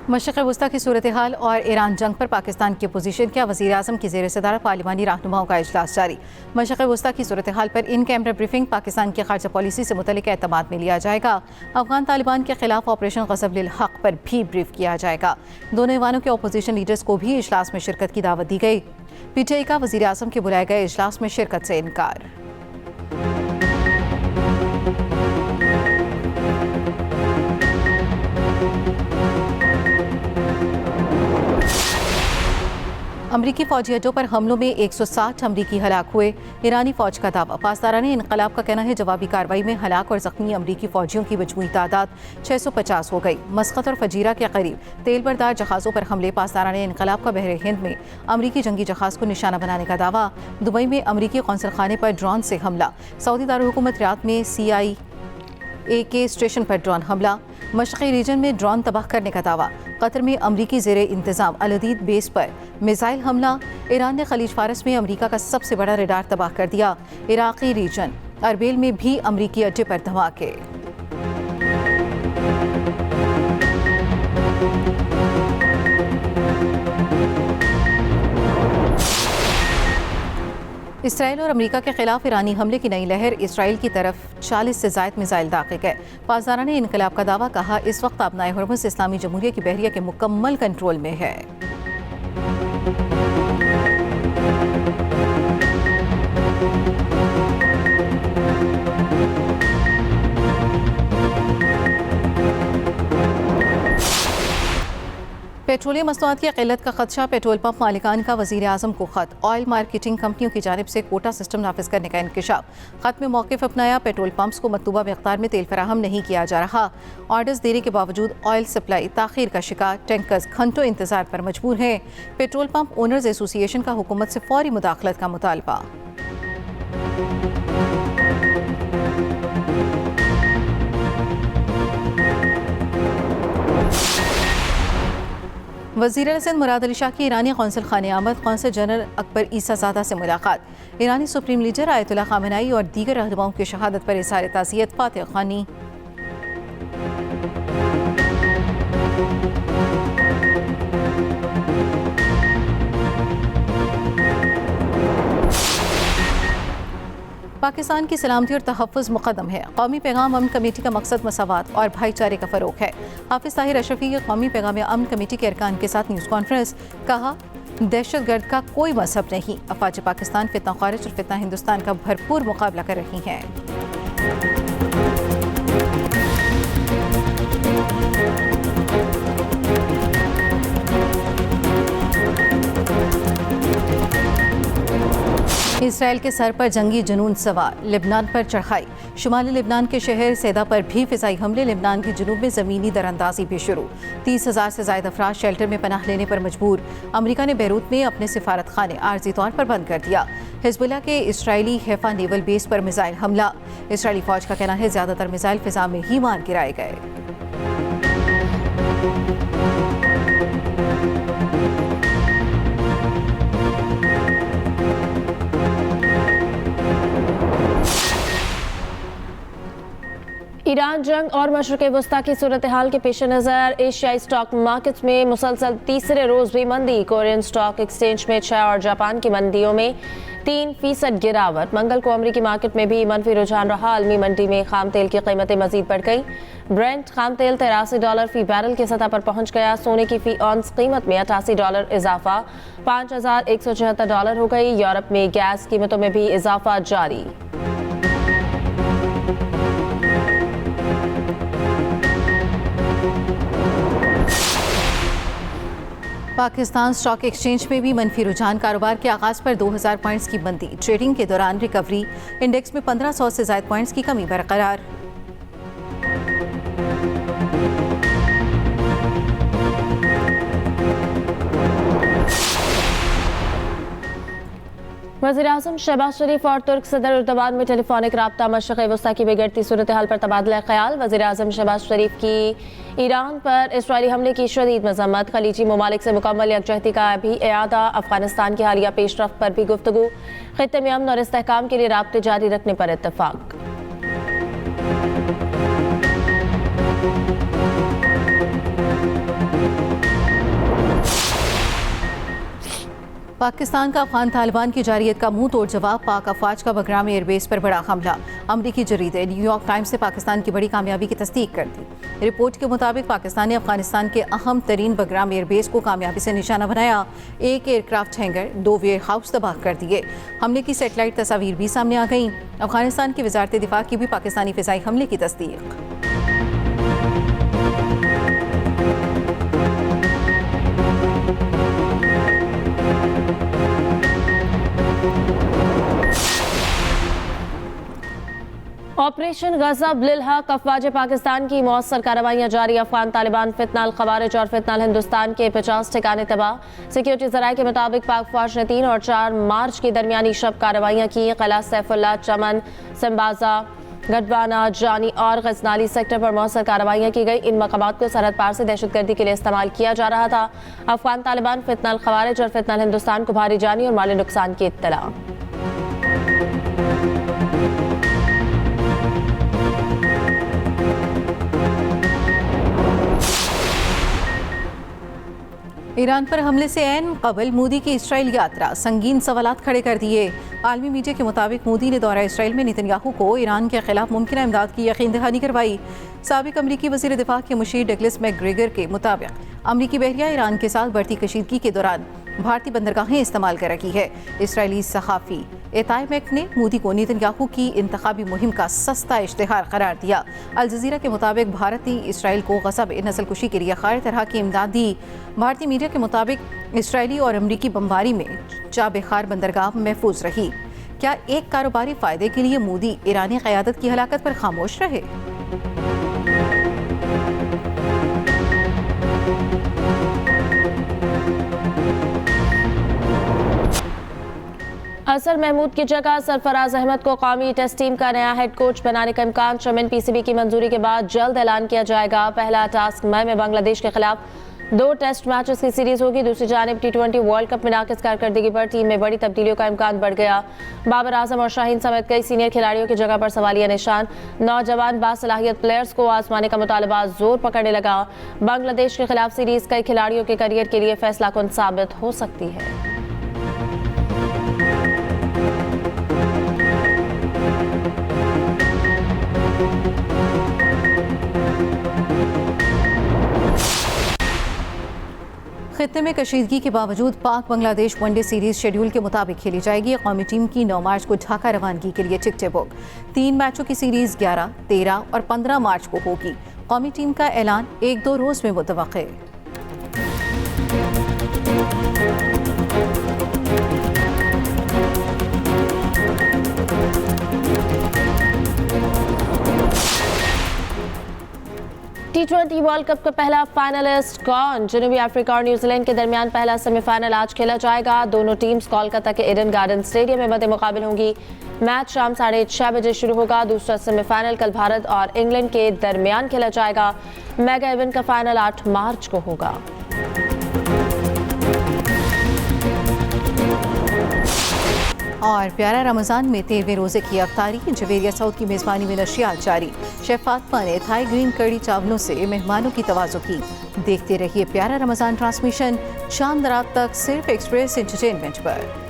मशरिक़ वस्ता की सूरत हाल और ईरान जंग पर पाकिस्तान की अपोजिशन के वज़ीर आज़म की ज़ेर सदारत पार्लिमानी रहनुमाओं का इजलास जारी। मशरिक़ वस्ता की सूरत हाल पर इन कैमरा ब्रीफिंग पाकिस्तान की खारजा पॉलिसी से मुतल्लिक़ एतमाद में लिया जाएगा। अफगान तालिबान के खिलाफ ऑपरेशन ग़ज़ब लिल हक़ पर भी ब्रीफ किया जाएगा। दोनों ऐवानों के अपोजिशन लीडर्स को भी इजलास में शिरकत की दावत दी गई। PTI का वज़ीर आज़म के बुलाए गए इजलास में शिरकत से इनकार। अमरीकी फौजी अड्डों पर हमलों में 160 अमरीकी हलाक हुए। ईरानी फौज का दावा। पासदाराने इनकलाब का कहना है जवाबी कार्रवाई में हलाक और जख्मी अमरीकी फौजियों की मजमूई तादाद 650 हो गई। मस्कत और फजीरा के करीब तेल बरदार जहाज़ों पर हमले। पासदाराने इनकलाब का बहरे हिंद में अमरीकी जंगी जहाज़ को निशाना बनाने का दावा। दुबई में अमरीकी कौंसल खाने पर ड्रोन से हमला। सऊदी दारुल-हुकूमत रियाद में CIA के स्टेशन पर ड्रोन हमला। मशरक़ी रीजन में ड्रोन तबाह करने का दावा। कतर में अमरीकी ज़ेरे इंतज़ाम अल-उदीद बेस पर मिसाइल हमला। ईरान ने खलीज फारस में अमरीका का सबसे बड़ा रडार तबाह कर दिया। इराक़ी रीजन अरबेल में भी अमरीकी अड्डे पर धमाके। इसराइल और अमेरिका के खिलाफ ईरानी हमले की नई लहर। इसराइल की तरफ 40 से ज़ायद मिसाइल दागे गए। पासदारा ने इनकलाब का दावा। कहा इस वक्त अबनाए हुर्मुज़ इस्लामी जमहूरिया की बहरिया के मुकम्मल कंट्रोल में है। पेट्रोलियम मसनूआत की क़िल्लत का खदशा। पेट्रोल पंप मालिकान का वज़ीर आज़म को ख़त। ऑयल मार्केटिंग कंपनियों की जानिब से कोटा सिस्टम नाफिज करने का इंकशाफ। ख़त में मौक़िफ़ अपनाया। पेट्रोल पंप्स को मतलूबा मिक़दार में तेल फराहम नहीं किया जा रहा। ऑर्डर्स देने के बावजूद ऑयल सप्लाई ताख़ीर का शिकार। टैंकर्स घंटों इंतज़ार पर मजबूर हैं। पेट्रोल पंप ओनर्स एसोसिएशन का हुकूमत से फ़ौरी मुदाखलत का मुतालबा। वज़ीर सिंध मुराद अली शाह की ईरानी कौंसल खाने आमद। कौंसल जनरल अकबर ईसा ज़ादा से मुलाकात। ईरानी सुप्रीम लीडर आयतुल्लाह ख़ामेनेई और दीगर रहनुमाओं की शहादत पर इज़हार ताज़ियत। फातिह ख़ानी। पाकिस्तान की सलामती और तहफ़्फ़ुज़ मुक़द्दम है। कौमी पैगाम अमन कमेटी का मकसद मसावात और भाईचारे का फ़रोग़ है। हाफ़िज़ ताहिर अशरफ़ी की कौमी पैगाम अमन कमेटी के अरकान के साथ न्यूज़ कॉन्फ्रेंस। कहा दहशतगर्द का कोई मज़हब नहीं। अफ़वाज पाकिस्तान फितना ख़ारिज और फितना हिंदुस्तान का भरपूर मुकाबला कर रही हैं। इसराइल के सर पर जंगी जुनून सवार। लिबनान पर चढ़ाई। शुमाली लिबनान के शहर सैदा पर भी फ़िज़ाई हमले। लिबनान के जुनूब में ज़मीनी दरअंदाजी भी शुरू। 30,000 से ज़ायद अफराद शेल्टर में पनाह लेने पर मजबूर। अमरीका ने बैरूत में अपने सिफारत खाने आर्जी तौर पर बंद कर दिया। हिज़्बुल्लाह के इसराइली हैफा नेवल बेस पर मिसाइल हमला। इसराइली फ़ौज का कहना है ज़्यादातर मिसाइल फ़िज़ा में ही मार गिराए गए। ईरान जंग और मशरिक़ वस्ता की सूरत हाल के पेश नज़र एशियाई स्टॉक मार्केट में मुसलसल तीसरे रोज़ भी मंदी। कोरियन स्टॉक एक्सचेंज में 6 और जापान की मंडियों में 3% गिरावट। मंगल को अमरीकी मार्केट में भी मनफी रुझान रहा। आलमी मंडी में खाम तेल की कीमतें मजीद बढ़ गई। ब्रेंट खाम तेल $83 फी बैरल की सतह पर पहुंच गया। सोने की फी ऑन्स कीमत में $88 इजाफा $5,174 हो गई। यूरोप में गैस कीमतों में भी इजाफा जारी। पाकिस्तान स्टॉक एक्सचेंज में भी मनफी रुझान। कारोबार के आगाज पर 2000 पॉइंट्स की मंदी। ट्रेडिंग के दौरान रिकवरी। इंडेक्स में 1500 से ज़ायद पॉइंट्स की कमी बरकरार। वज़ीर-ए-आज़म शहबाज शरीफ और तुर्क सदर एर्दोगान में टेलीफोनिक राब्ता। मशरिक़ वस्ता की बिगड़ती सूरत हाल पर तबादला ख्याल। वज़ीर-ए-आज़म शहबाज शरीफ की ईरान पर इसराइली हमले की शदीद मज़म्मत। खलीजी ममालिक से मुकम्मल यकजहती का भी इआदा। अफगानिस्तान की हालिया पेशरफ्त पर भी गुफ्तगू। खित्ते में अमन और इस्तेहकाम के लिए राब्ते जारी रखने पर इत्तफाक। पाकिस्तान का अफगान तालिबान की जारियत का मुंह तोड़ जवाब, पाक अफवाज का बगराम एयरबेस पर बड़ा हमला। अमरीकी जरीदे न्यूयॉर्क टाइम्स ने पाकिस्तान की बड़ी कामयाबी की तस्दीक कर दी। रिपोर्ट के मुताबिक पाकिस्तान ने अफगानिस्तान के अहम तरीन बगराम एयरबेस को कामयाबी से निशाना बनाया। एक एयरक्राफ्ट हैंगर, 2 वेयर हाउस तबाह कर दिए। हमले की सेटेलाइट तस्वीर भी सामने आ गई। अफगानिस्तान की वजारत दिफा की भी पाकिस्तानी फिजाई हमले की तस्दीक। ऑपरेशन गजब लिल हक, अफवाज पाकिस्तान की मौसर कार्रवाइयाँ जारी। अफगान तालिबान, फितनाल खवारिज और फितनाल हिंदुस्तान के 50 ठिकाने तबाह। सिक्योरिटी जराये के मुताबिक पाक फौज ने 3 और 4 मार्च की दरमियानी शब कार्रवाइयाँ की। किला सैफुल्ला, चमन, सिम्बाजा, गडवाना, जानी और गजनाली सेक्टर पर मौसर कार्रवाइयाँ की गई। इन मकामात को सरहद पार से दहशतगर्दी के लिए इस्तेमाल किया जा रहा था। अफगान तालिबान, फितनाल खवारिज और फितनाल हिंदुस्तान को भारी जानी और माली नुकसान की इत्तला। ईरान पर हमले से ऐन कबल मोदी की इसराइल यात्रा संगीन सवालात खड़े कर दिए। आलमी मीडिया के मुताबिक मोदी ने दौरा इसराइल में नेतन्याहू को ईरान के खिलाफ मुमकिन इमदाद की यकीन दहानी करवाई। साबिक अमरीकी वज़ीर दिफा के मुशीर डगलस मैकग्रेगर के मुताबिक अमरीकी बहरिया ईरान के साथ बढ़ती कशीदगी के दौरान भारतीय बंदरगाहें इस्तेमाल कर रखी है। इसराइली सहाफ़ी एताइमेक ने मोदी को नेतन्याहू की इंतखाबी मुहिम का सस्ता इश्तिहार करार दिया। अल जज़ीरा के मुताबिक भारत ने इसराइल को गज़ब नस्लकुशी के लिए हर तरह की इमदाद दी। भारतीय मीडिया के मुताबिक इसराइली और अमरीकी बमबारी में चाबेखार बंदरगाह महफूज रही। क्या एक कारोबारी फ़ायदे के लिए मोदी ईरानी क़यादत की हलाकत पर खामोश रहे? असर महमूद की जगह सरफराज अहमद को कौमी टेस्ट टीम का नया हेड कोच बनाने का इम्कान। चेयरमैन पीसीबी की मंजूरी के बाद जल्द ऐलान किया जाएगा। पहला टास्क मई में बांग्लादेश के खिलाफ 2 टेस्ट मैचेस की सीरीज होगी। दूसरी जानिब T20 वर्ल्ड कप में नाकिस कारकर्दगी पर टीम में बड़ी तब्दीलियों का इम्कान बढ़ गया। बाबर आजम और शाहीन समेत कई सीनियर खिलाड़ियों की जगह पर सवालिया निशान। नौजवान बासलाहियत प्लेयर्स को आजमाने का मुतालबा जोर पकड़ने लगा। बांग्लादेश के खिलाफ सीरीज कई खिलाड़ियों के करियर के लिए फैसला कुन साबित हो सकती है। खित्ते में कशीदगी के बावजूद पाक बांग्लादेश वनडे सीरीज शेड्यूल के मुताबिक खेली जाएगी। कौमी टीम की 9 मार्च को ढाका रवानगी के लिए टिकटें बुक। 3 मैचों की सीरीज 11, 13 और 15 मार्च को होगी। कौमी टीम का ऐलान 1-2 रोज में मुतवक्के। T20 वर्ल्ड कप का पहला फाइनलिस्ट कौन? जनूबी अफ्रीका और न्यूजीलैंड के दरमियान पहला सेमीफाइनल आज खेला जाएगा। दोनों टीम्स कोलकाता के ईडन गार्डन स्टेडियम में मद्दे मुकाबिल होंगी। मैच शाम 6:30 बजे शुरू होगा। दूसरा सेमीफाइनल कल भारत और इंग्लैंड के दरमियान खेला जाएगा। मेगा इवेंट का फाइनल 8 मार्च को होगा। और प्यारा रमज़ान में 13वें रोज़े की अफ्तारी। जवेरिया साउथ की मेज़बानी में नशियात जारी। शेफ फातिमा ने थाई ग्रीन कड़ी चावलों से मेहमानों की तवाज़ो की। देखते रहिए प्यारा रमज़ान ट्रांसमिशन चांद रात तक सिर्फ एक्सप्रेस एंटरटेनमेंट पर।